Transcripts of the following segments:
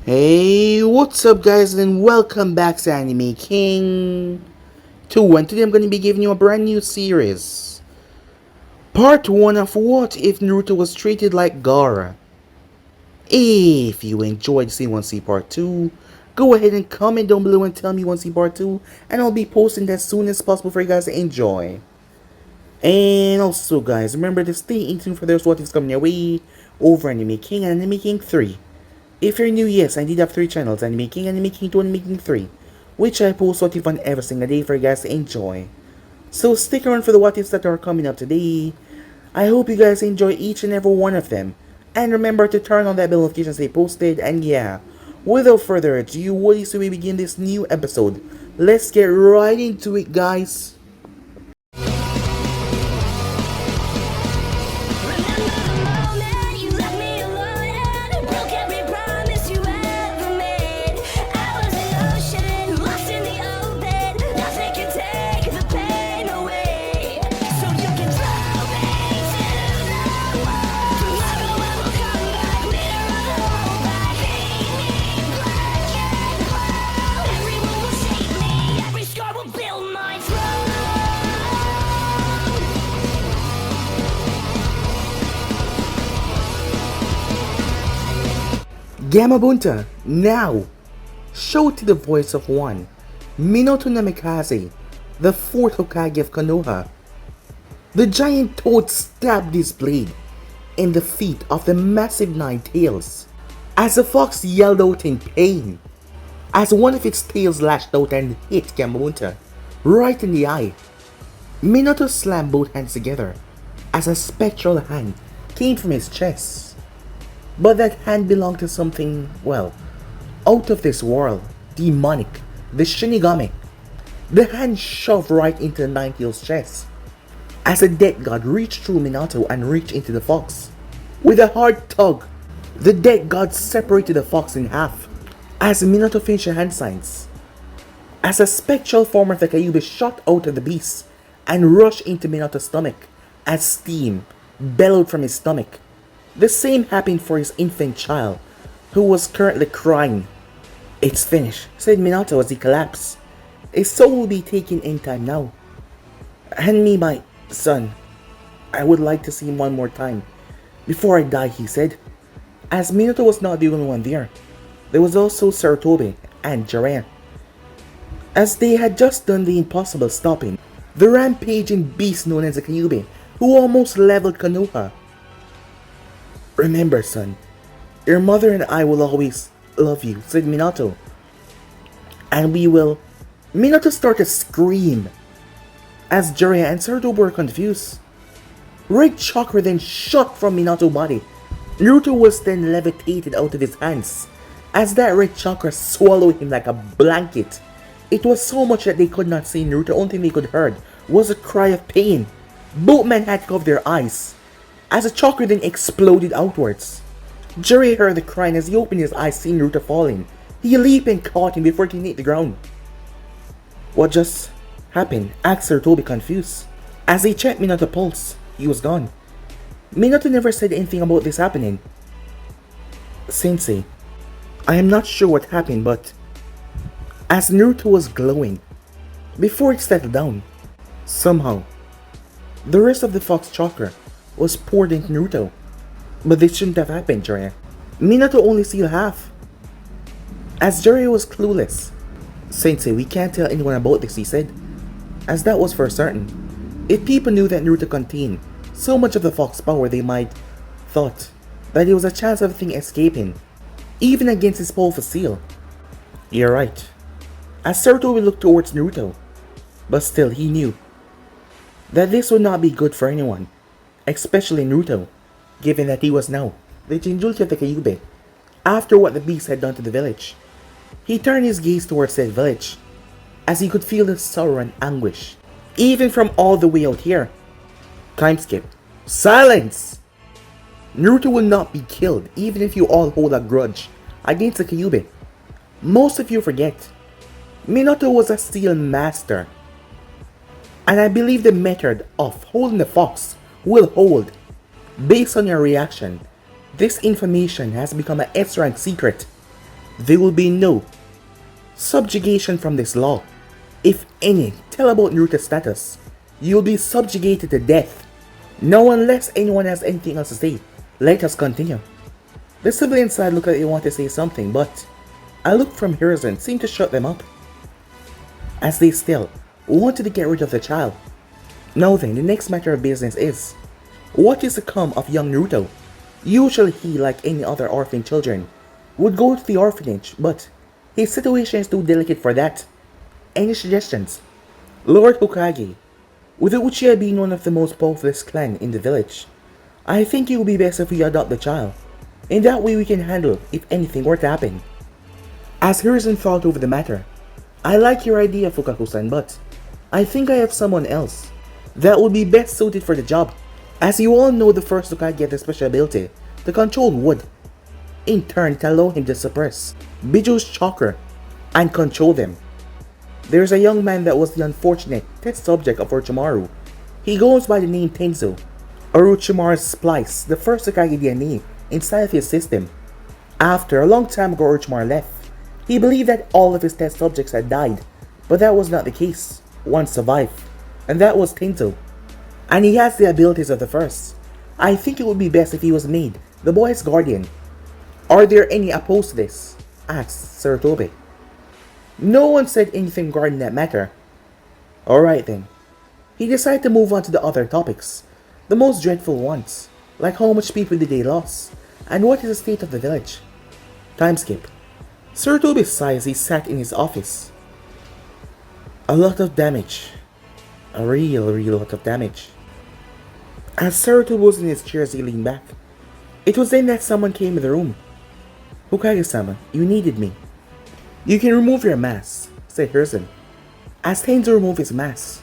Hey, what's up guys and welcome back to Anime King 2, and today I'm going to be giving you a brand new series. Part 1 of What If Naruto Was Treated Like Gaara. If you enjoyed seeing 1C Part 2, go ahead and comment down below and tell me 1C Part 2, and I'll be posting that as soon as possible for you guys to enjoy. And also guys, remember to stay tuned for those what ifs coming your way over Anime King and Anime King 3. If you're new, yes, I did have 3 channels, Anime King, Anime King 2, and Anime King 3, which I post what if on every single day for you guys to enjoy. So stick around for the what ifs that are coming up today. I hope you guys enjoy each and every one of them. And remember to turn on that bell notification to stay posted, and yeah, without further ado, what is we begin this new episode? Let's get right into it, guys. Gamabunta, now! Show to the voice of one, Minato Namikaze, the 4th Hokage of Konoha. The giant toad stabbed his blade in the feet of the massive 9 tails, as the fox yelled out in pain, as one of its tails lashed out and hit Gamabunta right in the eye. Minato slammed both hands together, as a spectral hand came from his chest. But that hand belonged to something, well, out of this world, demonic, the Shinigami. The hand shoved right into the 9 tails chest, as the death god reached through Minato and reached into the fox. With a hard tug, the death god separated the fox in half, as Minato finished the hand signs. As a spectral form of the Kyuubi shot out of the beast and rushed into Minato's stomach, as steam bellowed from his stomach. The same happened for his infant child, who was currently crying. "It's finished," said Minato as he collapsed. "His soul will be taken in time now. Hand me my son. I would like to see him one more time before I die," he said. As Minato was not the only one there, there was also Sarutobi and Jiraiya. As they had just done the impossible, stopping the rampaging beast known as the Kyuubi, who almost leveled Konoha. "Remember, son, your mother and I will always love you," said Minato. "And we will..." Minato started to scream, as Jiraiya and Sarutobi were confused. Red chakra then shot from Minato's body. Naruto was then levitated out of his hands, as that red chakra swallowed him like a blanket. It was so much that they could not see Naruto. The only thing they could heard was a cry of pain. Both men had to cover their eyes, as the chakra then exploded outwards. Jiraiya heard the cry, and as he opened his eyes, seeing Naruto falling, he leaped and caught him before he hit the ground. "What just happened?" asked Sarutobi, confused. As he checked Minato's pulse, he was gone. Minato never said anything about this happening. "Sensei, I am not sure what happened, but..." As Naruto was glowing, before it settled down, somehow, the rest of the fox chakra was poured into Naruto. "But this shouldn't have happened, Jiraiya. Minato only sealed half." As Jiraiya was clueless. "Sensei, we can't tell anyone about this," he said, as that was for certain. If people knew that Naruto contained so much of the fox power, they might thought that there was a chance of the thing escaping, even against his powerful seal. "You're right." As Sarutobi looked towards Naruto, but still he knew that this would not be good for anyone, especially Naruto, given that he was now the Jinjulchi of the Kyuubi, after what the beast had done to the village. He turned his gaze towards that village, as he could feel the sorrow and anguish, even from all the way out here. Time skip. Silence! Naruto will not be killed, even if you all hold a grudge against the Kyuubi. Most of you forget, Minato was a steel master, and I believe the method of holding the fox will hold. Based on your reaction, this information has become an S-rank secret. There will be no subjugation from this law. If any tell about Naruto's status, you'll be subjugated to death. Now unless anyone has anything else to say, let us continue. The civilian side looked like they want to say something, but a look from Hiruzen seemed to shut them up, as they still wanted to get rid of the child. Now then, the next matter of business is, what is to come of young Naruto? Usually he, like any other orphan children, would go to the orphanage, but his situation is too delicate for that. Any suggestions? Lord Hokage, with the Uchiha being one of the most powerful clan in the village, I think it would be best if we adopt the child. In that way we can handle if anything were to happen. As Hiruzen thought over the matter, I like your idea, Fukaku-san, but I think I have someone else that would be best suited for the job. As you all know, the first Hokage had the special ability to control wood, in turn to allow him to suppress Bijuu's chakra and control them. There's a young man that was the unfortunate test subject of Orochimaru. He goes by the name Tenzo. Orochimaru spliced the first Hokage DNA inside of his system. After a long time ago Orochimaru left, he believed that all of his test subjects had died, but that was not the case. One survived, and that was Tenzo. And he has the abilities of the first. I think it would be best if he was made the boy's guardian. Are there any opposed to this? Asked Sarutobi. No one said anything regarding that matter. Alright then. He decided to move on to the other topics, the most dreadful ones, like how much people did they lose, and what is the state of the village. Time skip. Sarutobi sighed as he sat in his office. A lot of damage. A real lot of damage. As Sarutobi was in his chair as he leaned back, it was then that someone came in the room. Hokage-sama, you needed me. You can remove your mask, said Hiruzen, as Tenzo removed his mask.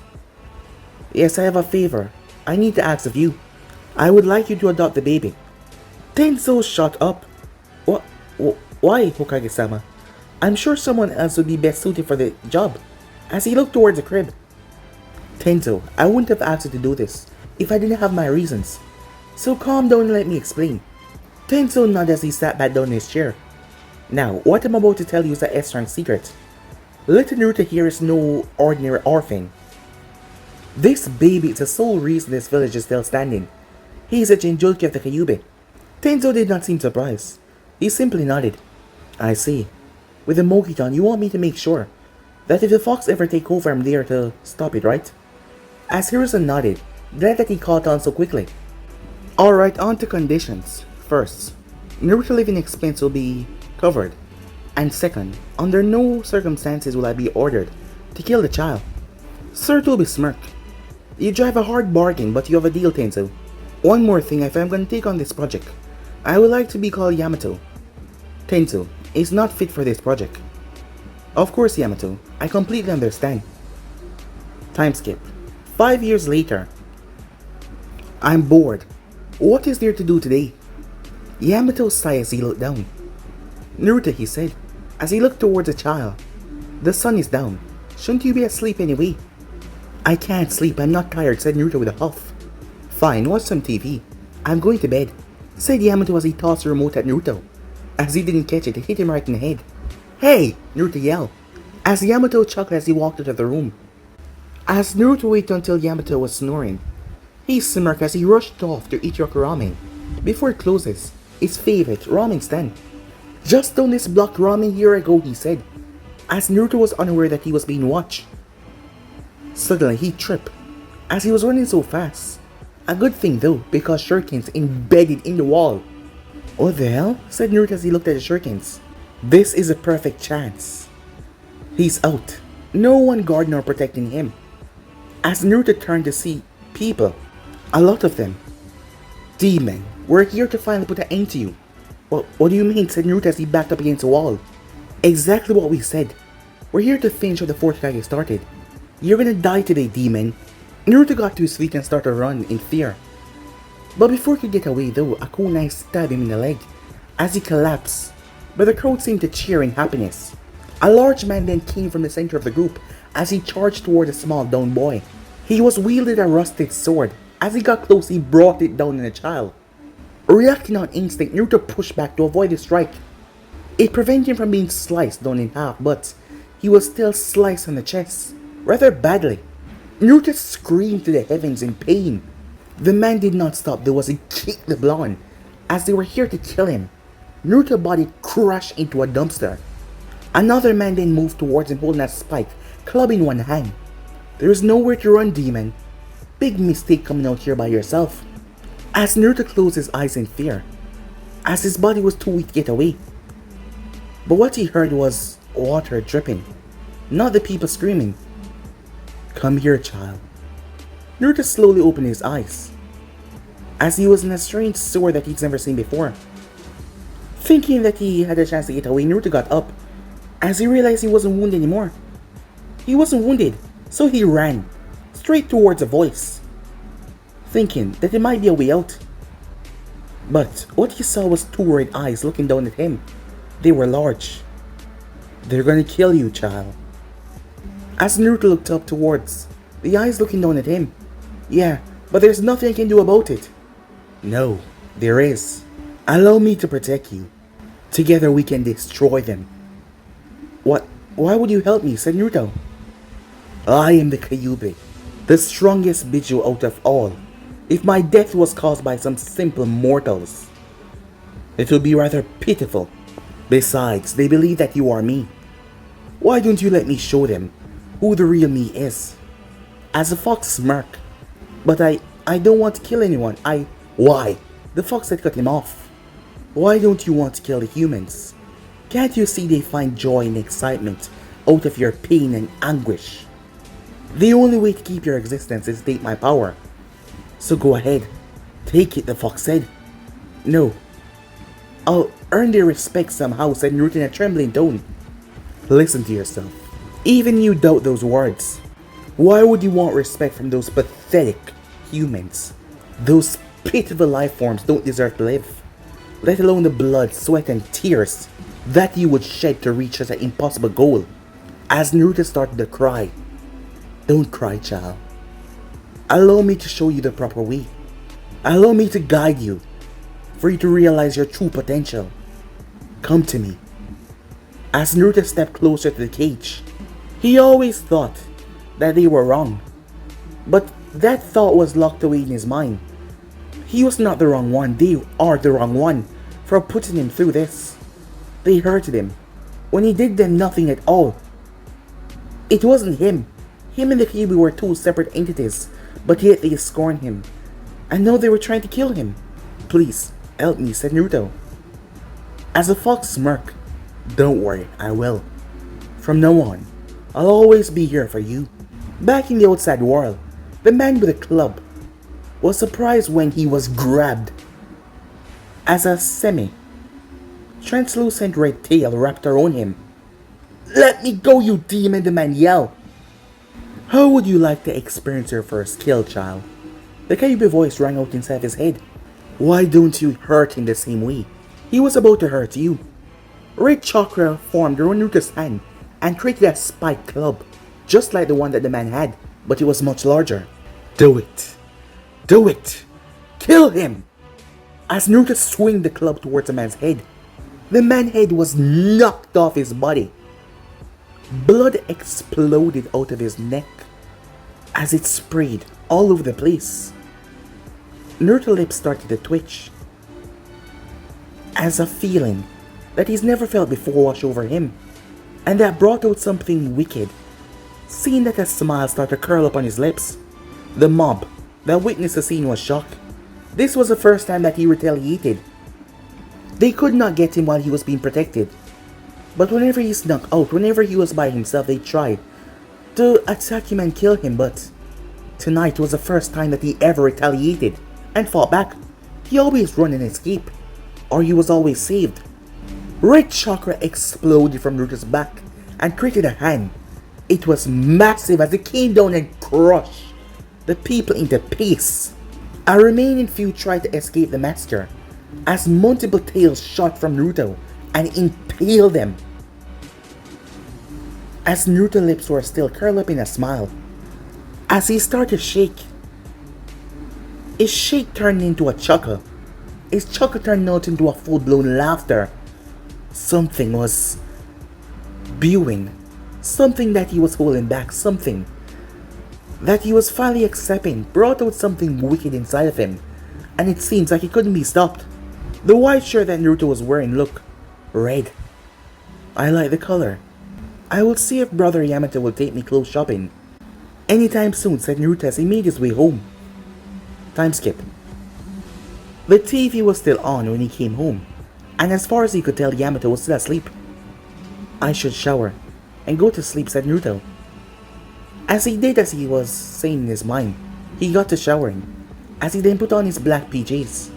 Yes, I have a favor. I need to ask of you. I would like you to adopt the baby. Tenzo shut up. Why, Hokage-sama? I'm sure someone else would be best suited for the job, as he looked towards the crib. Tenzo, I wouldn't have asked you to do this if I didn't have my reasons. So calm down and let me explain. Tenzo nodded as he sat back down in his chair. Now, what I'm about to tell you is a S-rank secret. Little Naruto here is no ordinary orphan. This baby is the sole reason this village is still standing. He is a Jinchuriki of the Kyuubi. Tenzo did not seem surprised. He simply nodded. I see. With the Mokiton, you want me to make sure that if the fox ever take over, I'm there to stop it, right? As Hiruzen nodded, glad that he caught on so quickly. Alright, on to conditions. First, Naruto living expense will be covered. And second, under no circumstances will I be ordered to kill the child. Sarutobi smirked. You drive a hard bargain, but you have a deal, Tenzo. One more thing, if I'm going to take on this project, I would like to be called Yamato. Tenzo is not fit for this project. Of course, Yamato, I completely understand. Time skip. 5 years later. I'm bored. What is there to do today? Yamato sighed as he looked down. Naruto, he said, as he looked towards the child. The sun is down. Shouldn't you be asleep anyway? I can't sleep, I'm not tired, said Naruto with a huff. Fine, watch some TV. I'm going to bed, said Yamato as he tossed the remote at Naruto. As he didn't catch it, it hit him right in the head. Hey! Naruto yelled, as Yamato chuckled as he walked out of the room. As Naruto waited until Yamato was snoring, he smirked as he rushed off to eat Iruka ramen before it closes, his favorite ramen stand. Just down this block ramen here I go, he said, as Naruto was unaware that he was being watched. Suddenly he tripped, as he was running so fast. A good thing though, because shurikens embedded in the wall. What the hell? Said Naruto as he looked at the shurikens. This is a perfect chance. He's out. No one guarding or protecting him. As Naruto turned to see people, a lot of them. Demon, we're here to finally put an end to you. What do you mean? Said Naruto as he backed up against the wall. Exactly what we said. We're here to finish what the fourth Hokage started. You're gonna die today, demon. Naruto got to his feet and started to run in fear. But before he could get away though, a kunai stabbed him in the leg as he collapsed, but the crowd seemed to cheer in happiness. A large man then came from the center of the group as he charged toward a small down boy. He was wielding a rusted sword. As he got close, he brought it down on the child. Reacting on instinct, Naruto pushed back to avoid the strike. It prevented him from being sliced down in half, but he was still sliced on the chest, rather badly. Naruto screamed to the heavens in pain. The man did not stop though as he kicked the blonde. As they were here to kill him, Naruto's body crashed into a dumpster. Another man then moved towards him holding a spike, club in one hand. There is nowhere to run, demon. Big mistake coming out here by yourself. As Naruto closed his eyes in fear, as his body was too weak to get away. But what he heard was water dripping, not the people screaming. Come here, child. Naruto slowly opened his eyes, as he was in a strange sewer that he's never seen before. Thinking that he had a chance to get away, Naruto got up, as he realized he wasn't wounded anymore. He wasn't wounded, so he ran, straight towards a voice, thinking that it might be a way out. But what he saw was two red eyes looking down at him. They were large. They're gonna kill you, child. As Naruto looked up towards the eyes looking down at him. Yeah, but there's nothing I can do about it. No, there is. Allow me to protect you. Together we can destroy them. What? Why would you help me? Said Naruto. I am the Kyuubi, the strongest Biju out of all. If my death was caused by some simple mortals, it would be rather pitiful. Besides, they believe that you are me. Why don't you let me show them who the real me is? As the fox smirked. But I don't want to kill anyone. Why? The fox had cut him off. Why don't you want to kill the humans? Can't you see they find joy and excitement out of your pain and anguish? The only way to keep your existence is to take my power. So go ahead. Take it, the fox said. No. I'll earn their respect somehow, said Naruto in a trembling tone. Listen to yourself. Even you doubt those words. Why would you want respect from those pathetic humans? Those pitiful life forms don't deserve to live. Let alone the blood, sweat and tears that you would shed to reach such an impossible goal. As Naruto started to cry. Don't cry, child. Allow me to show you the proper way. Allow me to guide you, for you to realize your true potential. Come to me. As Naruto stepped closer to the cage, he always thought that they were wrong. But that thought was locked away in his mind. He was not the wrong one, they are the wrong one for putting him through this. They hurted him when he did them nothing at all. It wasn't him. Him and the Kyuubi were two separate entities, but yet they scorned him. And now they were trying to kill him. Please, help me, said Naruto. As the fox smirked, don't worry, I will. From now on, I'll always be here for you. Back in the outside world, the man with the club was surprised when he was grabbed as a translucent red tail wrapped around him. Let me go, you demon, the man yelled. How would you like to experience your first kill, child? The Kyuubi voice rang out inside his head. Why don't you hurt him the same way he was about to hurt you? Red chakra formed around Naruto's hand and created a spike club, just like the one that the man had, but it was much larger. Do it! Do it! Kill him! As Naruto swung the club towards the man's head, the man's head was knocked off his body. Blood exploded out of his neck as it sprayed all over the place. Naruto's lips started to twitch as a feeling that he's never felt before washed over him, and that brought out something wicked. Seeing that a smile started to curl up on his lips, the mob that witnessed the scene was shocked. This was the first time that he retaliated. They could not get him while he was being protected, but whenever he snuck out, whenever he was by himself, they tried to attack him and kill him. But tonight was the first time that he ever retaliated and fought back. He always run and escape, or he was always saved. Red chakra exploded from Naruto's back and created a hand. It was massive as it came down and crushed the people into pieces. A remaining few tried to escape the master as multiple tails shot from Naruto and impaled them. As Naruto's lips were still curled up in a smile, as he started to shake, his shake turned into a chuckle. His chuckle turned out into a full-blown laughter. Something was brewing. Something that he was holding back. Something that he was finally accepting brought out something wicked inside of him. And it seems like it couldn't be stopped. The white shirt that Naruto was wearing looked red. I like the color. I will see if Brother Yamato will take me clothes shopping anytime soon, said Naruto as he made his way home. Time skip. The TV was still on when he came home, and as far as he could tell, Yamato was still asleep. I should shower and go to sleep, said Naruto. As he did as he was saying in his mind, he got to showering, as he then put on his black PJs.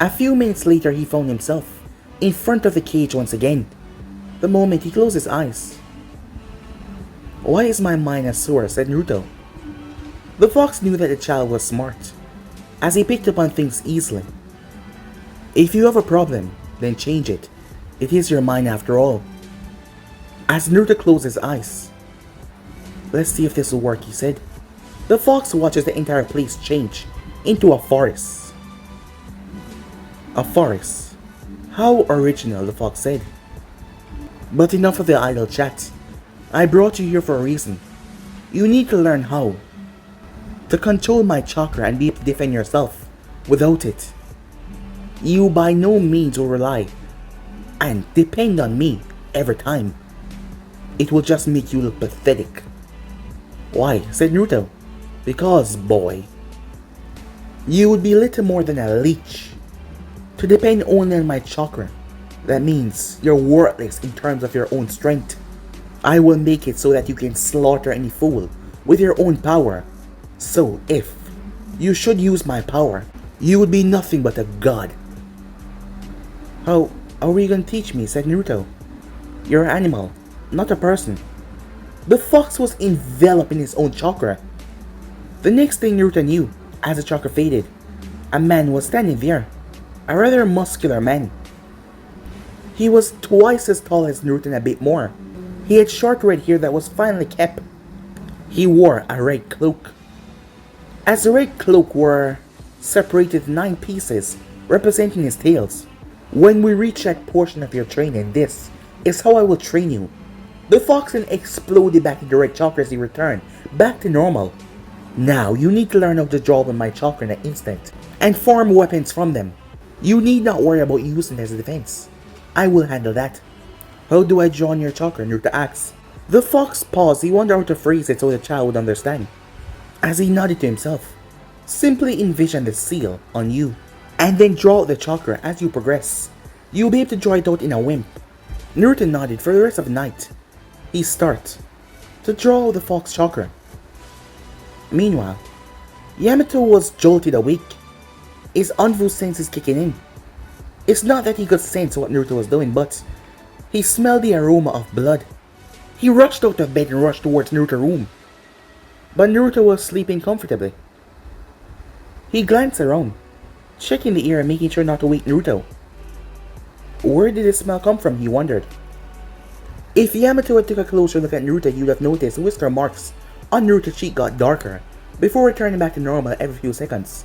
A few minutes later, he found himself in front of the cage once again. The moment he closed his eyes. Why is my mind as sore, said Naruto. The fox knew that the child was smart, as he picked up on things easily. If you have a problem, then change it. It is your mind after all. As Naruto closed his eyes. Let's see if this will work, he said. The fox watches the entire place change into a forest. A forest. How original, the fox said. But enough of the idle chat. I brought you here for a reason. You need to learn how to control my chakra and be able to defend yourself. Without it, you by no means will rely and depend on me every time. It will just make you look pathetic. Why? Said Naruto. Because, boy, you would be little more than a leech. To depend only on my chakra, that means you're worthless in terms of your own strength. I will make it so that you can slaughter any fool with your own power. So if you should use my power, you would be nothing but a god. How are you gonna teach me? Said Naruto. You're an animal, not a person. The fox was enveloped in his own chakra. The next thing Naruto knew, as the chakra faded, a man was standing there. A rather muscular man. He was twice as tall as Naruto and a bit more. He had short red hair that was finely kept. He wore a red cloak. As the red cloak were separated 9 pieces, representing his tails. When we reach that portion of your training, this is how I will train you. The fox then exploded back into red chakra as he returned back to normal. Now you need to learn how to draw on my chakra in an instant and form weapons from them. You need not worry about using it as a defense. I will handle that. How do I draw on your chakra? Naruto asked. The fox paused. He wondered how to phrase it so the child would understand. As he nodded to himself, simply envision the seal on you and then draw out the chakra as you progress. You'll be able to draw it out in a wimp. Naruto nodded for the rest of the night. He started to draw the fox chakra. Meanwhile, Yamato was jolted awake. His Anvu senses kicking in. It's not that he could sense what Naruto was doing, but he smelled the aroma of blood. He rushed out of bed and rushed towards Naruto's room. But Naruto was sleeping comfortably. He glanced around, checking the air and making sure not to wake Naruto. Where did the smell come from, he wondered. If Yamato had took a closer look at Naruto, he would have noticed whisker marks on Naruto's cheek got darker before returning back to normal every few seconds.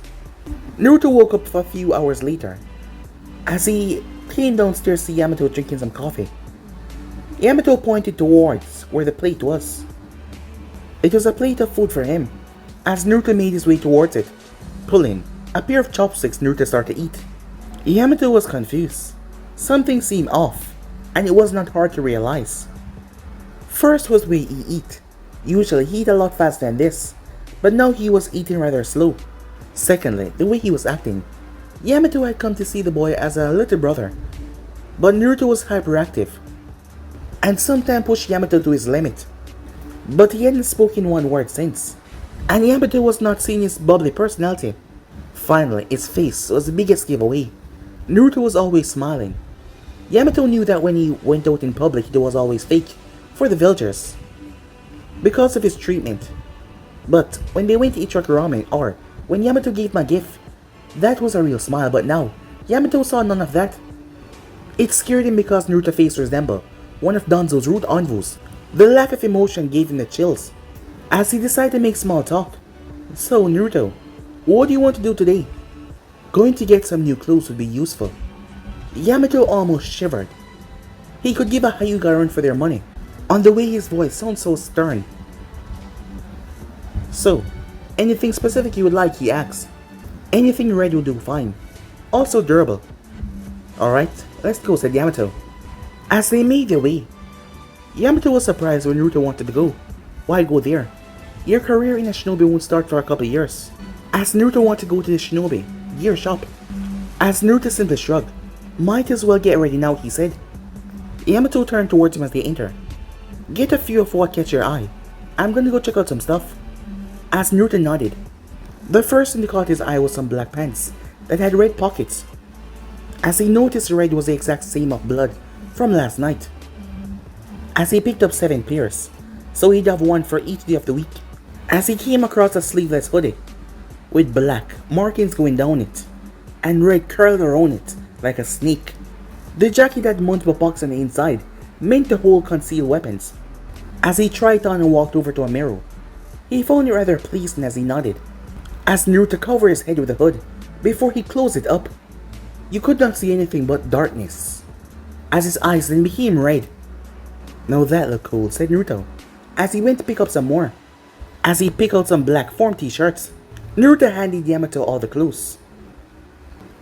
Naruto woke up a few hours later. As he came downstairs to see Yamato drinking some coffee. Yamato pointed towards where the plate was. It was a plate of food for him. As Naruto made his way towards it, pulling a pair of chopsticks, Naruto started to eat. Yamato was confused. Something seemed off, and it was not hard to realize. First was the way he eat. Usually he eat a lot faster than this, but now he was eating rather slow. Secondly, the way he was acting. Yamato had come to see the boy as a little brother, but Naruto was hyperactive, and sometimes pushed Yamato to his limit. But he hadn't spoken one word since, and Yamato was not seeing his bubbly personality. Finally, his face was the biggest giveaway. Naruto was always smiling. Yamato knew that when he went out in public, it was always fake for the villagers because of his treatment. But when they went to eat ramen, or when Yamato gave him a gift, that was a real smile. But now, Yamato saw none of that. It scared him because Naruto's face resembled one of Danzo's rude Anvus. The lack of emotion gave him the chills, as he decided to make small talk. So Naruto, what do you want to do today? Going to get some new clothes would be useful. Yamato almost shivered. He could give a Hyuga run for their money. On the way his voice sounds so stern. So, anything specific you would like, he asks. Anything red will do fine. Also durable. Alright, let's go, said Yamato. As they made their way, Yamato was surprised when Naruto wanted to go. Why go there? Your career in a shinobi won't start for a couple of years. As Naruto wanted to go to the shinobi gear shop. As Naruto simply shrugged. Might as well get ready now, he said. Yamato turned towards him as they entered. Get a few of what catch your eye. I'm gonna go check out some stuff. As Naruto nodded. The first thing that caught his eye was some black pants that had red pockets. As he noticed the red was the exact same of blood from last night. As he picked up 7 pairs, so he'd have one for each day of the week. As he came across a sleeveless hoodie with black markings going down it and red curled around it like a snake. The jacket had multiple pockets on the inside, meant to hold concealed weapons. As he tried it on and walked over to a mirror, he found it rather pleasing as he nodded. As Naruto covered his head with the hood before he closed it up, you could not see anything but darkness. As his eyes then became red. Now that looked cool, said Naruto, as he went to pick up some more. As he picked out some black form t-shirts, Naruto handed Yamato all the clothes.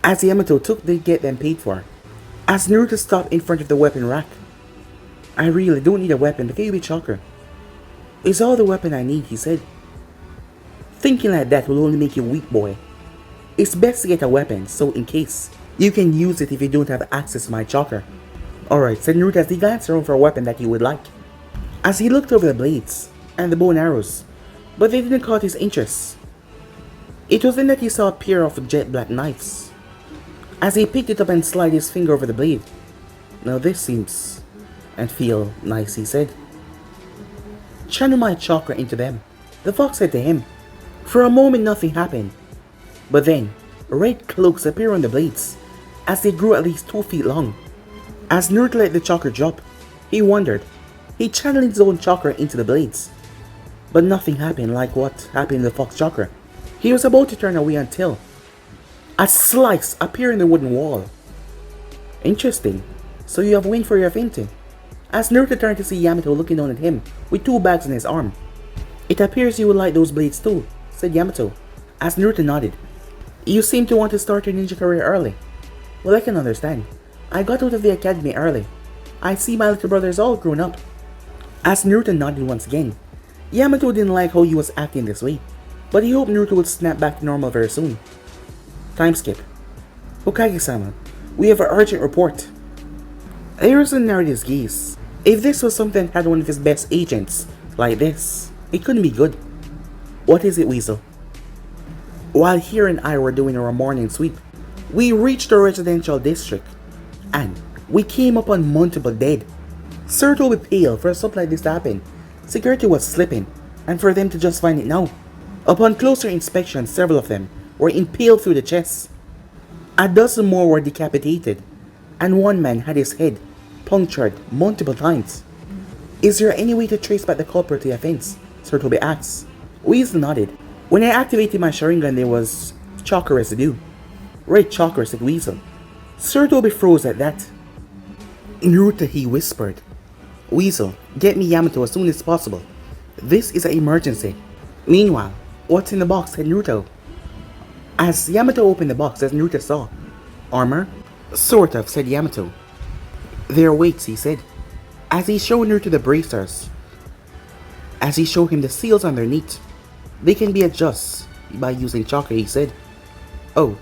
As Yamato took, they get them paid for. As Naruto stopped in front of the weapon rack. I really don't need a weapon, the Kyuubi chakra is all the weapon I need, he said. Thinking like that will only make you weak, boy. It's best to get a weapon, so in case, you can use it if you don't have access to my chakra. Alright, said Naruto as he glanced around for a weapon that he would like. As he looked over the blades and the bow and arrows, but they didn't caught his interest. It was then that he saw a pair of jet black knives. As he picked it up and slid his finger over the blade. Now this seems and feel nice, he said. Channel my chakra into them, the fox said to him. For a moment nothing happened, but then red cloaks appeared on the blades as they grew at least 2 feet long. As Naruto let the chakra drop, he wondered. He channeled his own chakra into the blades, but nothing happened like what happened in the fox chakra. He was about to turn away until a slice appeared in the wooden wall. Interesting, so you have wind for your fainting. As Naruto turned to see Yamato looking down at him with 2 bags on his arm. It appears you would like those blades too, said Yamato, as Naruto nodded. You seem to want to start your ninja career early. Well, I can understand. I got out of the academy early. I see my little brother is all grown up. As Naruto nodded once again, Yamato didn't like how he was acting this way, but he hoped Naruto would snap back to normal very soon. Time skip. Hokage-sama, we have an urgent report. Iruka narrowed his gaze. If this was something that had one of his best agents like this, it couldn't be good. What is it, Weasel? While Hiro and I were doing our morning sweep, we reached a residential district, and we came upon multiple dead. Sir will be pale for something like this to happen. Security was slipping, and for them to just find it now. Upon closer inspection, several of them were impaled through the chest. A dozen more were decapitated, and one man had his head punctured multiple times. Is there any way to trace back the culprit to the offense? Sir Toby asked. Weasel nodded. When I activated my Sharingan, there was chakra residue. Red chakra, said Weasel. Sir Toby froze at that. Naruto, he whispered. Weasel, get me Yamato as soon as possible. This is an emergency. Meanwhile, what's in the box, said Naruto. As Yamato opened the box, as Naruto saw. Armor? Sort of, said Yamato. They're weights, he said, as he showed Naruto the bracers. As he showed him the seals underneath. They can be adjusted by using chakra, he said. Oh,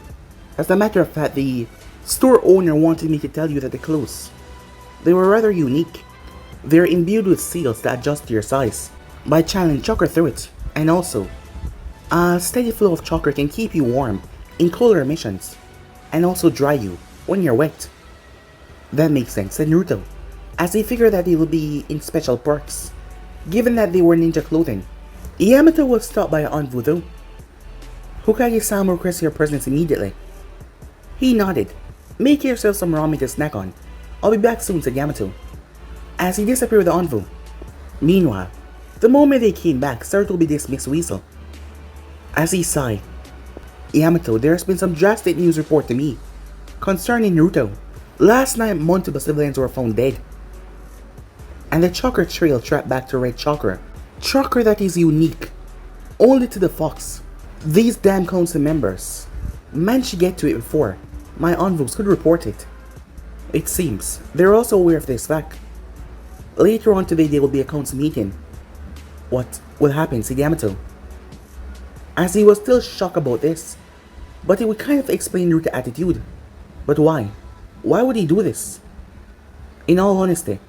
as a matter of fact, the store owner wanted me to tell you that the clothes, they were rather unique. They're imbued with seals that adjust to your size by channeling chakra through it, and also, a steady flow of chakra can keep you warm in colder emissions, and also dry you when you're wet. That makes sense, said Naruto, as he figured that they would be in special perks, given that they were ninja clothing. Yamato was stopped by an envoy though. Hokage-sama requests your presence immediately. He nodded. Make yourself some ramen to snack on. I'll be back soon, said Yamato, as he disappeared with the envoy. Meanwhile, the moment they came back, Sarutobi dismissed Weasel. As he sighed, Yamato, there has been some drastic news report to me concerning Naruto. Last night, multiple civilians were found dead. and the chakra trail tracked back to red chakra. Chakra that is unique only to the fox. These damn council members managed to get to it before my envelopes could report it. It seems they're also aware of this fact. Later on today there will be a council meeting. What will happen, said Yamato, as he was still shocked about this, but it would kind of explain Naruto's attitude. But why? Why would he do this? In all honesty,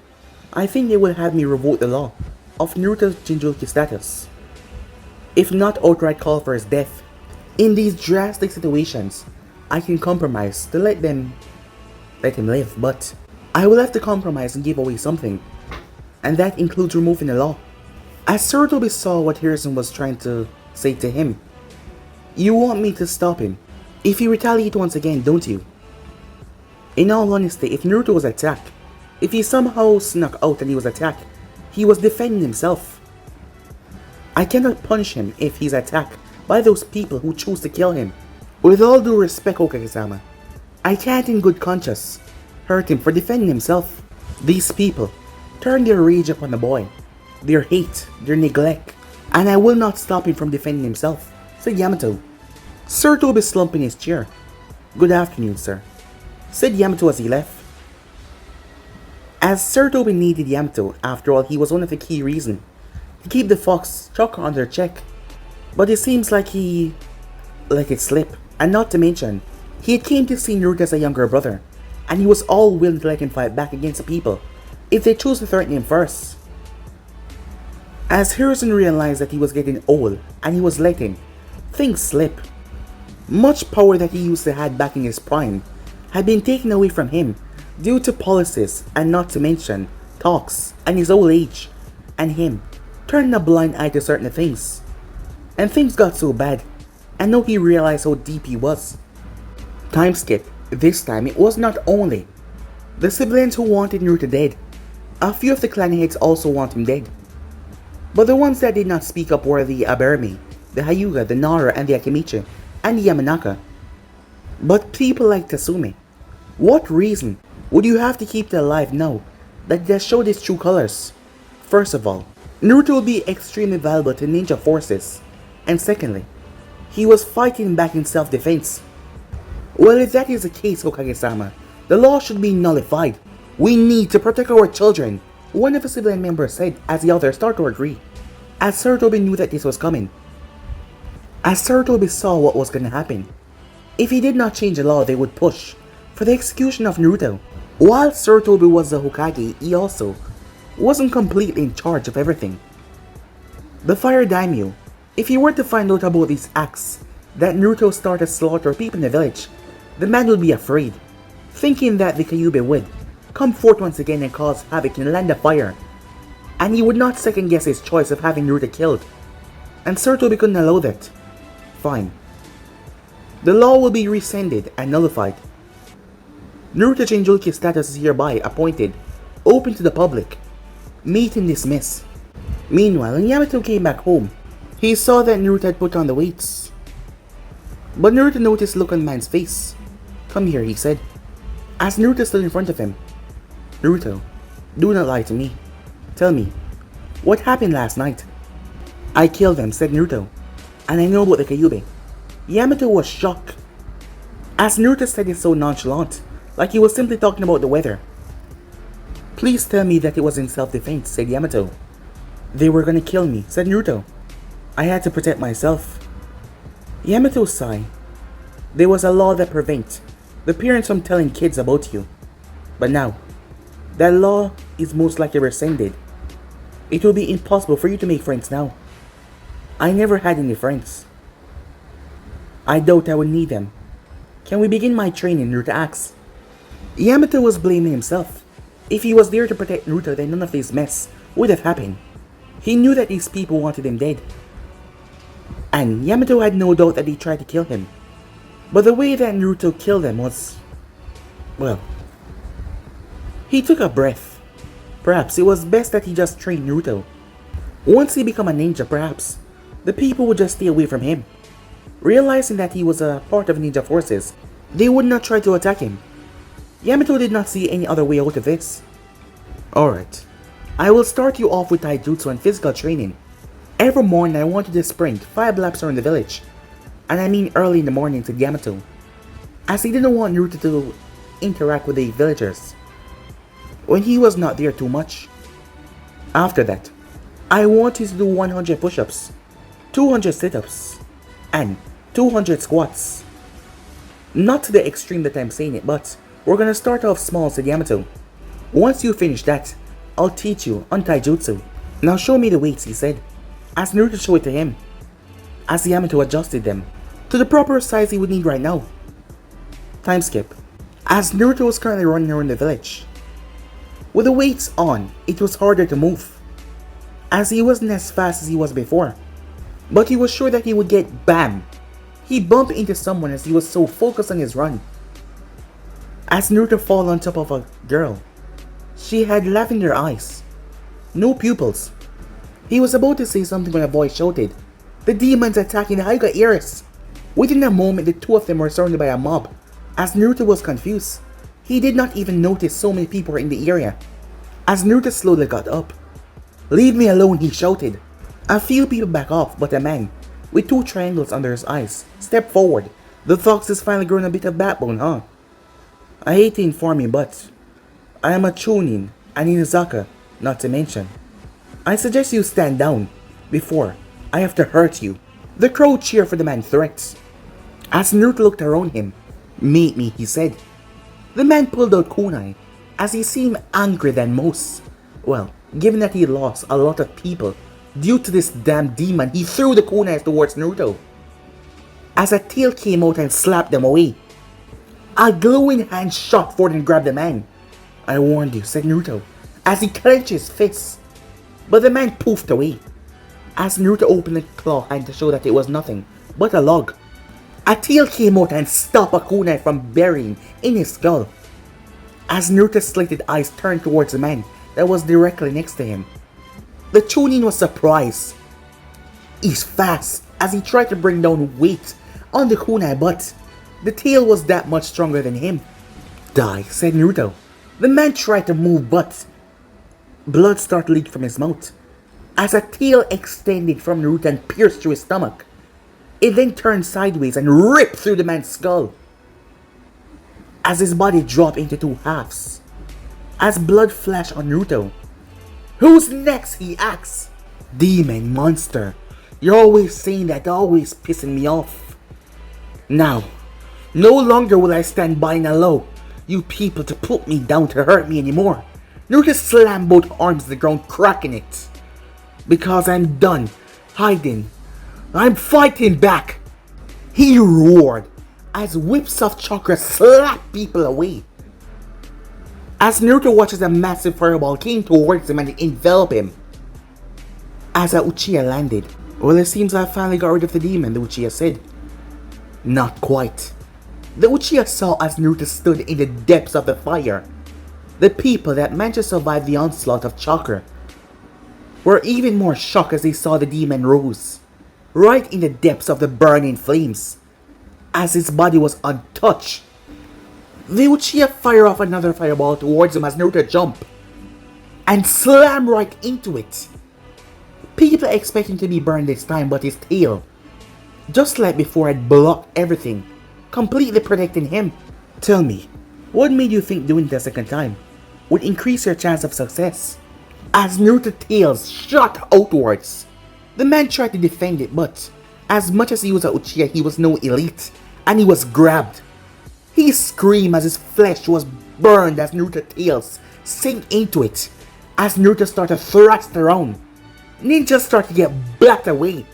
I think they will have me revoke the law of Naruto's Jinchuriki status, if not outright call for his death. In these drastic situations, I can compromise to let him live, but I will have to compromise and give away something, and that includes removing the law. As Sarutobi saw what Hiruzen was trying to say to him, "You want me to stop him if he retaliates once again, don't you?" In all honesty, if Naruto was attacked, if he somehow snuck out and he was attacked, he was defending himself. I cannot punish him if he's attacked by those people who choose to kill him. With all due respect, Okage-sama, I can't in good conscience hurt him for defending himself. These people turn their rage upon the boy, their hate, their neglect, and I will not stop him from defending himself, said Yamato. Sarutobi slumped in his chair. "Good afternoon, sir," said Yamato as he left. As Sarutobi needed Yamato, after all, he was one of the key reasons to keep the fox chakra under check. But it seems like he let it slip, and not to mention, he had came to see Naruto as a younger brother, and he was all willing to let him fight back against the people if they chose to threaten him first. As Hiruzen realized that he was getting old and he was letting things slip, much power that he used to have back in his prime had been taken away from him due to policies, and not to mention talks and his old age, and him turning a blind eye to certain things. And things got so bad, and now he realized how deep he was. Time skip. This time it was not only the siblings who wanted Naruto dead. A few of the clan heads also want him dead. But the ones that did not speak up were the Aburame, the Hyuga, the Nara, and the Akimichi, and the Yamanaka. But people like Tasumi, what reason would you have to keep them alive now that they showed his true colors? First of all, Naruto will be extremely valuable to ninja forces, and secondly, he was fighting back in self-defense. Well, if that is the case, Hokage-sama, the law should be nullified. We need to protect our children, one of the sibling members said, as the others started to agree. As Sarutobi knew that this was coming. As Sarutobi saw what was going to happen, if he did not change the law, they would push for the execution of Naruto. While Sarutobi was the Hokage, he also wasn't completely in charge of everything. The Fire Daimyo, if he were to find out about these acts that Naruto started to slaughter people in the village, the man would be afraid, thinking that the Kyuubi would come forth once again and cause havoc in the land of fire, and he would not second guess his choice of having Naruto killed, and Sarutobi couldn't allow that. Fine. The law will be rescinded and nullified. Naruto Jinchuriki status is hereby appointed, open to the public. Meeting dismissed. Meanwhile, when Yamato came back home, he saw that Naruto had put on the weights. But Naruto noticed the look on the man's face. "Come here," he said, as Naruto stood in front of him. "Naruto, do not lie to me. Tell me, what happened last night?" "I killed them," said Naruto, "and I know about the Kyuubi." Yamato was shocked, as Naruto said it so nonchalant, like he was simply talking about the weather. "Please tell me that it was in self-defense," said Yamato. "They were gonna kill me," said Naruto. "I had to protect myself." Yamato sighed. "There was a law that prevents the parents from telling kids about you. But now, that law is most likely rescinded. It will be impossible for you to make friends now. I never had any friends. I doubt I will need them. Can we begin my training?" Naruto asked. Yamato was blaming himself. If he was there to protect Naruto, then none of this mess would have happened. He knew that these people wanted him dead. And Yamato had no doubt that they tried to kill him. But the way that Naruto killed them was... well... He took a breath. Perhaps it was best that he just trained Naruto. Once he became a ninja, perhaps the people would just stay away from him. Realizing that he was a part of ninja forces, they would not try to attack him. Yamato did not see any other way out of this. Alright, I will start you off with taijutsu and physical training. Every morning I want you to sprint 5 laps around the village. And I mean early in the morning, said Yamato, as he didn't want Naruto to interact with the villagers when he was not there too much. After that, I want you to do 100 push-ups, 200 sit-ups, and 200 squats. Not to the extreme that I'm saying it, but we're gonna start off small, said Yamato. Once you finish that, I'll teach you on taijutsu. Now show me the weights, he said, as Naruto showed it to him, as Yamato adjusted them to the proper size he would need right now. Time skip. As Naruto was currently running around the village. With the weights on, it was harder to move, as he wasn't as fast as he was before. But he was sure that he would get BAM! He bumped into someone as he was so focused on his run. As Naruto fell on top of a girl. She had lavender eyes, no pupils. He was about to say something when a voice shouted, "The demons attacking the Hyuga heirs!" Within a moment, the two of them were surrounded by a mob. As Naruto was confused, he did not even notice so many people were in the area. As Naruto slowly got up, "Leave me alone," he shouted. A few people backed off, but a man, with 2 triangles under his eyes, stepped forward. The fox has finally grown a bit of backbone, huh? I hate to inform you, but I am a Chunin and Inazaka, not to mention. I suggest you stand down before I have to hurt you. The crowd cheered for the man's threats. As Naruto looked around him, "Meet me," he said. The man pulled out kunai, as he seemed angrier than most. Well, given that he lost a lot of people due to this damn demon, he threw the kunai towards Naruto, as a tail came out and slapped them away. A glowing hand shot forward and grabbed the man. "I warned you," said Naruto, as he clenched his fists. But the man poofed away, as Naruto opened the claw hand to show that it was nothing but a log. A tail came out and stopped a kunai from burying in his skull. As Naruto's slated eyes turned towards the man that was directly next to him, the Chunin was surprised. He's fast, as he tried to bring down weight on the kunai, but the tail was that much stronger than him. "Die," said Naruto. The man tried to move, but blood started to leak from his mouth, as a tail extended from Naruto and pierced through his stomach. It then turned sideways and ripped through the man's skull, as his body dropped into 2 halves, as blood flashed on Naruto. "Who's next?" he asked. "Demon monster, you're always saying that, always pissing me off. Now, no longer will I stand by and allow you people to put me down to hurt me anymore." Naruto slammed both arms to the ground, cracking it. "Because I'm done hiding. I'm fighting back," he roared, as whips of chakra slapped people away. As Naruto watches a massive fireball came towards him and envelop him. As a Uchiha landed. "Well, it seems I finally got rid of the demon," the Uchiha said. "Not quite." The Uchiha saw as Naruto stood in the depths of the fire. The people that managed to survive the onslaught of chakra were even more shocked as they saw the demon rose, right in the depths of the burning flames, as his body was untouched. The Uchiha fired off another fireball towards him as Naruto jumped and slammed right into it. People expected him to be burned this time, but his tail, just like before, had blocked everything, completely protecting him. "Tell me, what made you think doing it a second time would increase your chance of success?" As Naruto's tail shot outwards, the man tried to defend it, but as much as he was a Uchiha, he was no elite, and he was grabbed. He screamed as his flesh was burned as Naruto's tails sank into it. As Naruto started to thrust around, ninjas started to get blacked away,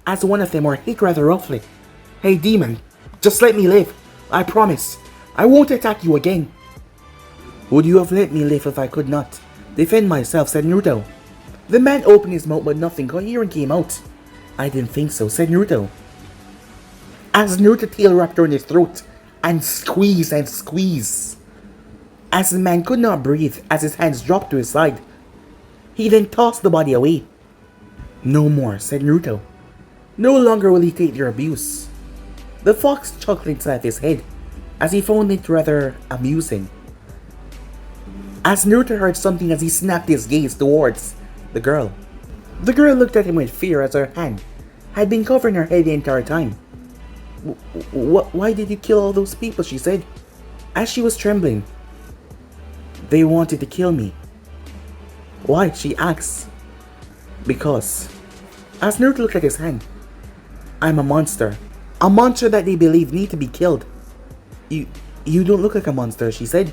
as one of them were hit rather roughly. "Hey demon, just let me live. I promise, I won't attack you again." "Would you have let me live if I could not defend myself?" said Naruto. The man opened his mouth, but nothing coherent came out. "I didn't think so," said Naruto. As Naruto's tail wrapped around his throat and squeezed and squeezed, as the man could not breathe as his hands dropped to his side. He then tossed the body away. "No more," said Naruto. "No longer will he take your abuse." The fox chuckled inside his head, as he found it rather amusing. as Naruto heard something as he snapped his gaze towards the girl. The girl looked at him with fear as her hand had been covering her head the entire time. Why did you kill all those people?" she said, as she was trembling. "They wanted to kill me." "Why?" she asked. "Because," as Naruto looked at his hand, "I'm a monster. A monster that they believe need to be killed." You don't look like a monster," she said.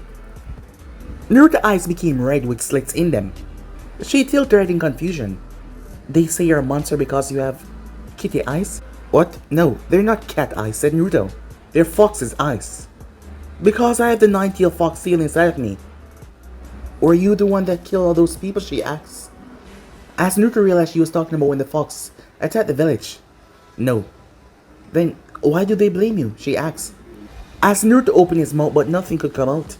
Naruto's eyes became red with slits in them. She tilted her head in confusion. "They say you're a monster because you have kitty eyes?" "What? No, they're not cat eyes," said Naruto. "They're fox's eyes. Because I have the nine-tailed fox seal inside of me." "Were you the one that killed all those people?" she asked, as Naruto realized she was talking about when the fox attacked the village. "No." "Then why do they blame you?" she asked, as Naruto opened his mouth but nothing could come out.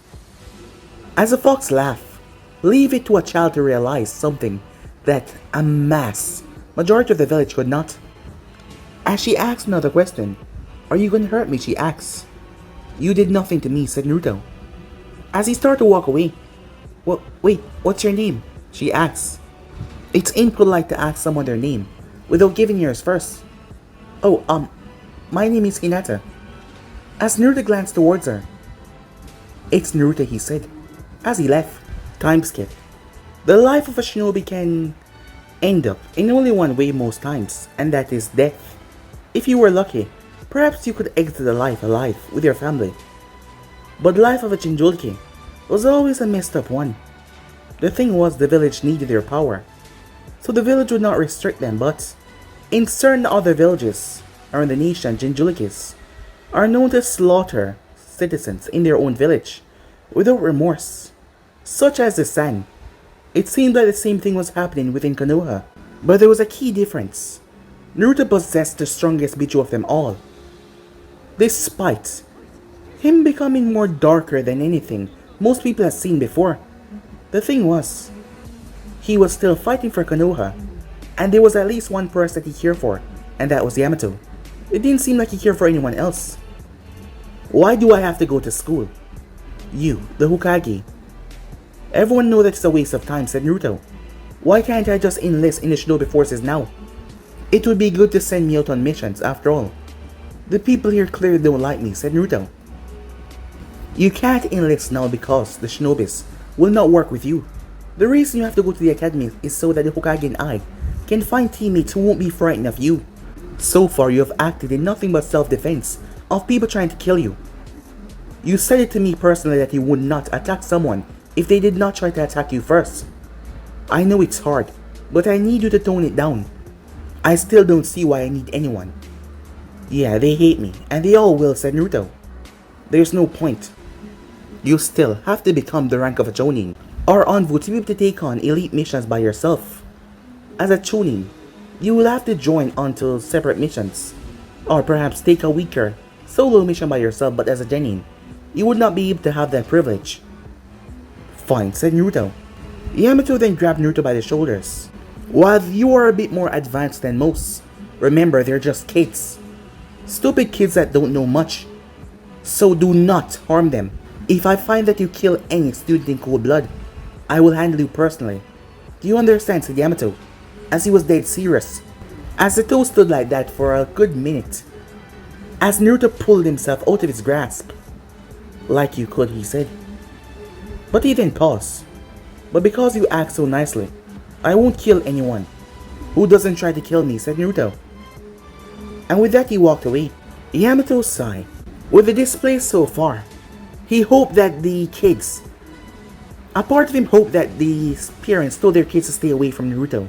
As the fox laughed, leave it to a child to realize something that a majority of the village could not. As she asked another question, "Are you going to hurt me?" she asked. "You did nothing to me," said Naruto, as he started to walk away. Wait, what's your name?" she asked. It's impolite to ask someone their name without giving yours first. "Oh, my name is Hinata," as Naruto glanced towards her. "It's Naruto," he said, as he left. Time skip. The life of a shinobi can end up in only one way most times, and that is death. If you were lucky, perhaps you could exit the life alive with your family. But the life of a Jinchuriki was always a messed up one. The thing was, the village needed their power, so the village would not restrict them, but in certain other villages around the nation, Jinchurikis are known to slaughter citizens in their own village without remorse, such as the San. It seemed like the same thing was happening within Konoha, but there was a key difference. Naruto possessed the strongest Bichu of them all, despite him becoming more darker than anything most people had seen before. The thing was, he was still fighting for Konoha, and there was at least one person that he cared for, and that was Yamato. It didn't seem like he cared for anyone else. "Why do I have to go to school? You, the Hokage. Everyone knows that it's a waste of time," said Naruto. "Why can't I just enlist in the Shinobi forces now? It would be good to send me out on missions after all. The people here clearly don't like me," said Naruto. "You can't enlist now because the Shinobis will not work with you. The reason you have to go to the academy is so that the Hokage and I can find teammates who won't be frightened of you. So far you have acted in nothing but self-defense of people trying to kill you. You said it to me personally that you would not attack someone if they did not try to attack you first. I know it's hard, but I need you to tone it down. I still don't see why I need anyone." "Yeah, they hate me, and they all will," said Naruto. "There's no point. You still have to become the rank of a Chunin, or envoy to be able to take on elite missions by yourself. As a Chunin, you will have to join onto separate missions, or perhaps take a weaker solo mission by yourself, but as a genin, you would not be able to have that privilege." "Fine," said Naruto. Yamato then grabbed Naruto by the shoulders. "While you are a bit more advanced than most, remember they're just kids. Stupid kids that don't know much. So do not harm them. If I find that you kill any student in cold blood, I will handle you personally. Do you understand?" said Yamato, as he was dead serious. As the two stood like that for a good minute, as Naruto pulled himself out of his grasp. "Like you could," he said. But he then paused. "But because you act so nicely, I won't kill anyone who doesn't try to kill me," said Naruto. And with that he walked away. Yamato sighed. With the display so far, he hoped that a part of him hoped that the parents told their kids to stay away from Naruto,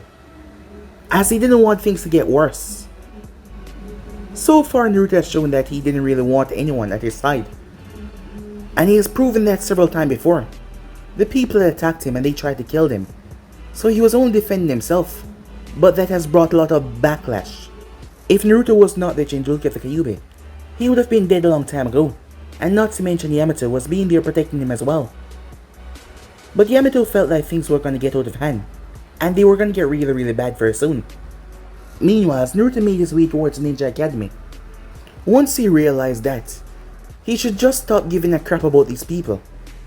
as he didn't want things to get worse. So far Naruto has shown that he didn't really want anyone at his side, and he has proven that several times before. The people that attacked him and they tried to kill him, so he was only defending himself, but that has brought a lot of backlash. If Naruto was not the Jinchuriki of the Kyuubi, he would have been dead a long time ago, and not to mention Yamato was being there protecting him as well. But Yamato felt like things were going to get out of hand, and they were going to get really bad very soon. Meanwhile, as Naruto made his way towards Ninja Academy, once he realized that he should just stop giving a crap about these people,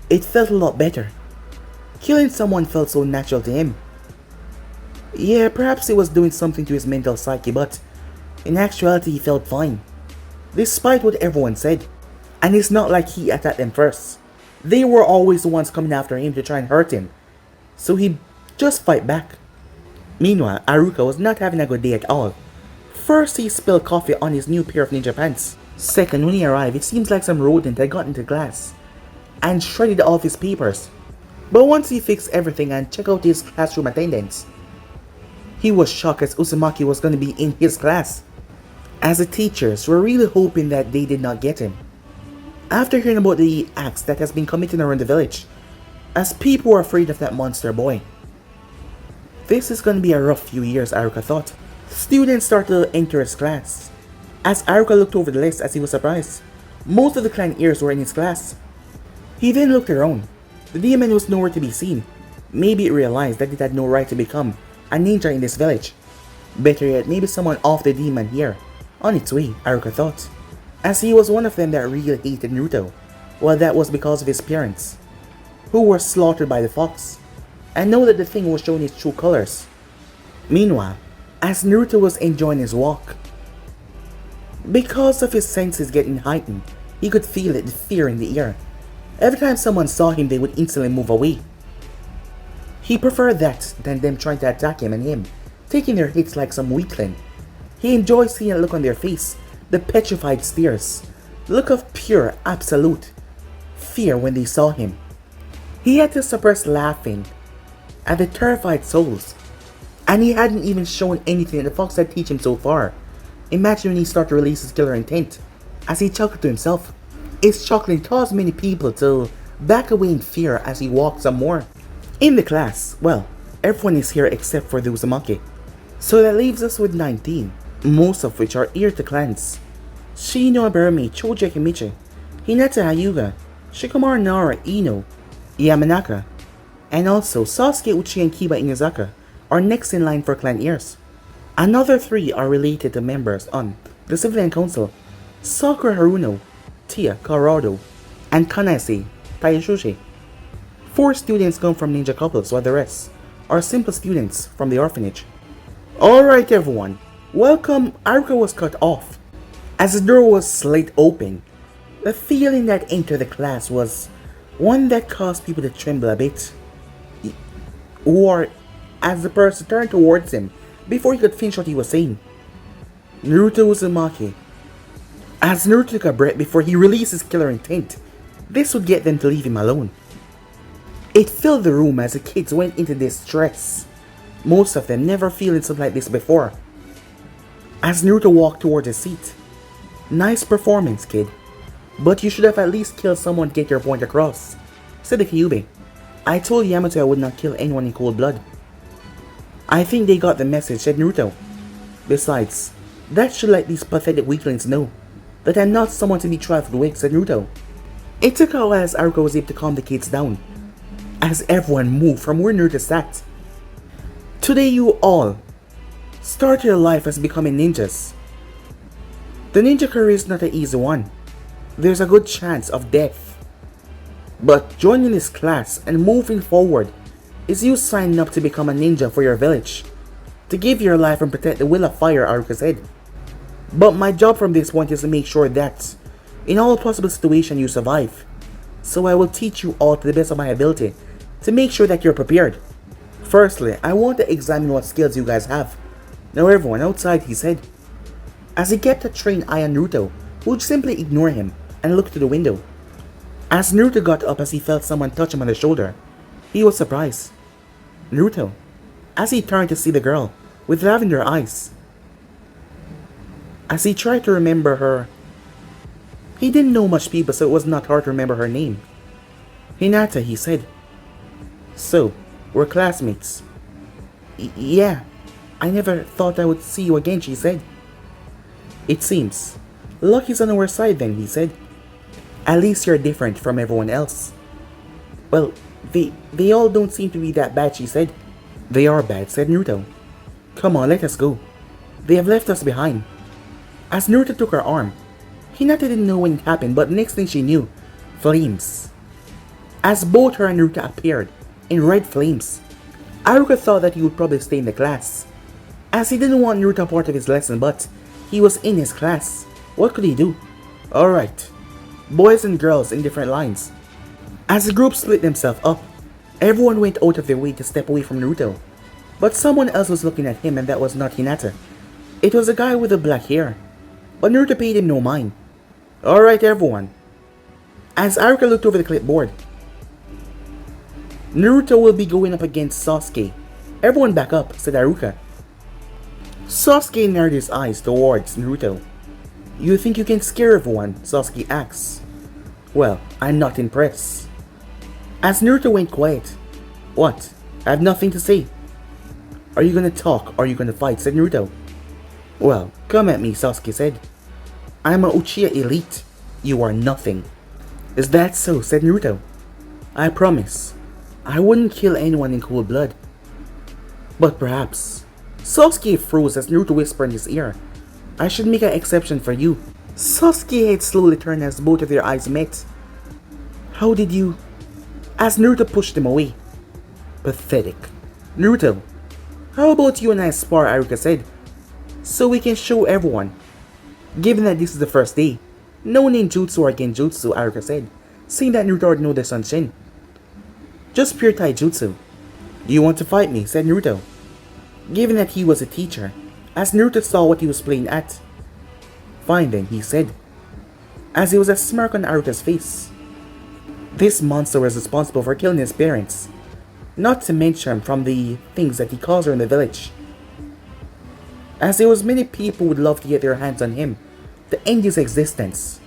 it felt a lot better. Killing someone felt so natural to him. Yeah, perhaps he was doing something to his mental psyche, but in actuality he felt fine, despite what everyone said. And it's not like he attacked them first. They were always the ones coming after him to try and hurt him, so he just fight back. Meanwhile, Iruka was not having a good day at all. First, he spilled coffee on his new pair of ninja pants. Second, when he arrived, it seems like some rodent had gotten into class and shredded all of his papers. But once he fixed everything and checked out his classroom attendance, he was shocked as Uzumaki was going to be in his class, as the teachers were really hoping that they did not get him. After hearing about the acts that has been committed around the village, as people were afraid of that monster boy. This is going to be a rough few years, Iruka thought. Students started to enter his class. As Iruka looked over the list as he was surprised, most of the clan ears were in his class. He then looked around. The demon was nowhere to be seen. Maybe it realized that it had no right to become a ninja in this village. Better yet, maybe someone off the demon here, on its way, Iruka thought. As he was one of them that really hated Naruto. Well, that was because of his parents, who were slaughtered by the fox, and know that the thing was showing its true colors. Meanwhile, as Naruto was enjoying his walk, because of his senses getting heightened, he could feel it, the fear in the air. Every time someone saw him, they would instantly move away. He preferred that than them trying to attack him and him taking their hits like some weakling. He enjoyed seeing a look on their face, the petrified stares, the look of pure, absolute fear when they saw him. He had to suppress laughing at the terrified souls, and he hadn't even shown anything that the fox had teach him so far. Imagine when he started to release his killer intent, as he chuckled to himself. His chuckling caused many people to back away in fear as he walked some more. In the class, well, everyone is here except for the Uzumaki. So that leaves us with 19, most of which are heir to clans. Shino Aberami, Choji Kimichi, Hinata Hyuga, Shikamaru Nara Ino, Yamanaka, and also Sasuke Uchiha and Kiba Inazaka are next in line for clan heirs. Another 3 are related to members on the Civilian Council: Sakura Haruno, Tia Karado, and Kanaise Taishushi. 4 students come from ninja couples, while the rest are simple students from the orphanage. Alright everyone, welcome. Iruka was cut off as the door was slit open. The feeling that entered the class was one that caused people to tremble a bit. Or as the person turned towards him before he could finish what he was saying. Naruto Uzumaki. As Naruto took a breath before he released his killer intent, this would get them to leave him alone. It filled the room as the kids went into distress, most of them never feeling something like this before. As Naruto walked towards his seat. Nice performance, kid, but you should have at least killed someone to get your point across, said the Kyuubi. I told Yamato I would not kill anyone in cold blood. I think they got the message, said Naruto. Besides, that should let these pathetic weaklings know that I'm not someone to be trifled with, said Naruto. It took a while as Iruka was able to calm the kids down, as everyone moved from where Naruto sat. Today you all start your life as becoming ninjas. The ninja career is not an easy one. There's a good chance of death. But joining this class and moving forward is you signing up to become a ninja for your village, to give your life and protect the will of fire, Iruka said. But my job from this point is to make sure that in all possible situations you survive. So I will teach you all to the best of my ability to make sure that you're prepared. Firstly, I want to examine what skills you guys have. Now everyone outside, he said, as he kept a trained eye on Naruto, who would simply ignore him and look to the window. As Naruto got up as he felt someone touch him on the shoulder, he was surprised. Naruto, as he turned to see the girl with lavender eyes. As he tried to remember her, he didn't know much people, so it was not hard to remember her name. Hinata, he said. So, we're classmates. Yeah, I never thought I would see you again, she said. It seems. Luck is on our side then, he said. At least you're different from everyone else. Well, they all don't seem to be that bad, she said. They are bad, said Naruto. Come on, let us go. They have left us behind. As Naruto took her arm, Hinata didn't know when it happened, but the next thing she knew, flames. As both her and Naruto appeared, in red flames. Iruka thought that he would probably stay in the class, as he didn't want Naruto part of his lesson, but he was in his class. What could he do? Alright, boys and girls in different lines. As the group split themselves up, everyone went out of their way to step away from Naruto. But someone else was looking at him, and that was not Hinata. It was a guy with the black hair. But Naruto paid him no mind. Alright everyone. As Iruka looked over the clipboard, Naruto will be going up against Sasuke. Everyone back up, said Iruka. Sasuke narrowed his eyes towards Naruto. You think you can scare everyone? Sasuke asks. Well, I'm not impressed. As Naruto went quiet. What? I have nothing to say. Are you gonna talk or are you gonna fight? Said Naruto. Well, come at me, Sasuke said. I'm a Uchiha elite. You are nothing. Is that so? Said Naruto. I promise. I wouldn't kill anyone in cold blood. But perhaps. Sasuke froze as Naruto whispered in his ear. I should make an exception for you. Sasuke's head slowly turned as both of their eyes met. How did you... As Naruto pushed him away. Pathetic. Naruto, how about you and I spar, Iruka said. So we can show everyone. Given that this is the first day, no ninjutsu or genjutsu, Iruka said, seeing that Naruto already know the Sanshin. Just pure taijutsu. You want to fight me? Said Naruto. Given that he was a teacher, as Naruto saw what he was playing at. Fine then, he said, as there was a smirk on Iruka's face. This monster was responsible for killing his parents, not to mention from the things that he caused her in the village. As there was many people would love to get their hands on him, to end his existence.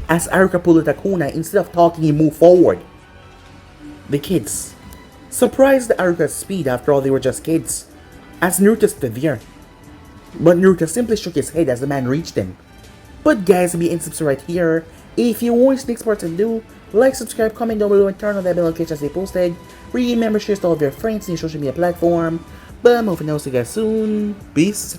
As Iruka pulled out a kunai, instead of talking, he moved forward. The kids, surprised at Iruka's speed, after all they were just kids, as Naruto stood there. But Naruto simply shook his head as the man reached him. But guys, be in subscribe right here. If you want the next part to do, like, subscribe, comment down below, and turn on that bell notification as they posted. Remember, share to all of your friends in your social media platform. But I'm over now, see you guys soon. Peace.